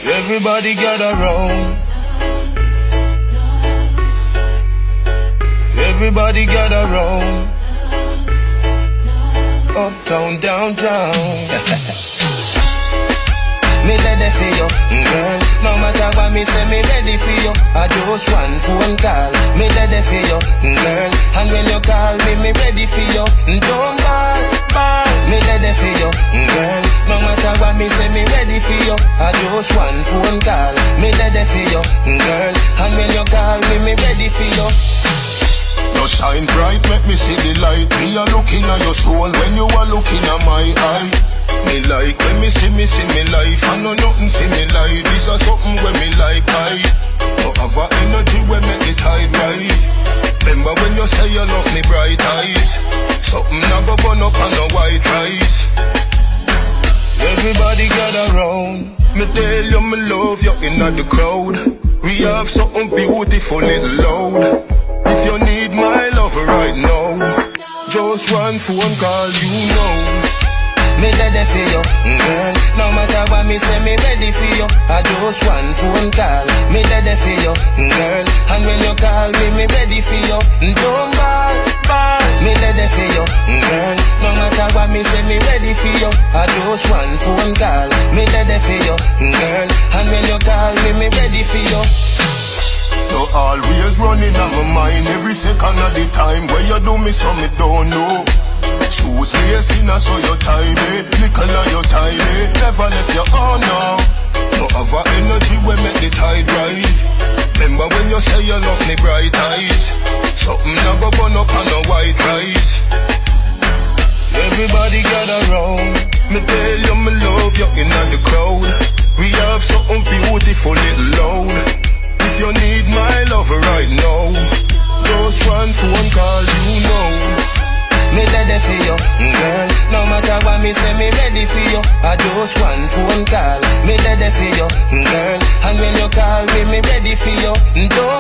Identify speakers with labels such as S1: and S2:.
S1: Everybody gather round. Everybody gather round. Uptown, downtown. Me ready for you, girl. No matter what me say, me ready for you. I just one phone call. Me ready for you, girl. And when you call me, me ready for you. Don't call. Me ready for you, girl. No matter what me say, me ready for you. I just one phone call. Me ready for you, girl. And when you call me, me ready for you. You shine bright, make me see the light. Me a looking at your soul when you are looking at my eye. Me like when me see me life. I know nothing see me like. This is something when me like I. No have energy when make the tide rise. Remember when you say you love me bright eyes. Something never burn up on no white rice. Everybody gather round. Me tell you me love you in the crowd. We have something beautiful little loud. If you need my love right now, just one phone call, you know. Me ready for you, girl. No matter what me say, me ready for you. I just one phone call. Me ready for you, girl. And when you call me, me ready for you. Don't call. Me ready for you, girl. No matter what me say, me ready for you. I just one phone call. Me ready for you, girl. And when you call me, me ready for you. You always running on my mind every second of the time. Where you do me so me don't know. Shoes lacing so you tie me. Little of your tiny. Never left your own now. No have energy when make the tide rise. Remember when you say you love me bright eyes. Something never burn up on no white rice. Everybody gather round. Me tell you me love you in the crowd. We have something beautiful little loud. If you need my love right now, just one phone call, you know. Me ready for you, girl. No matter what me say, me ready for you. I just one phone call. Me ready for you, girl. And when you call me, me ready for you. Don't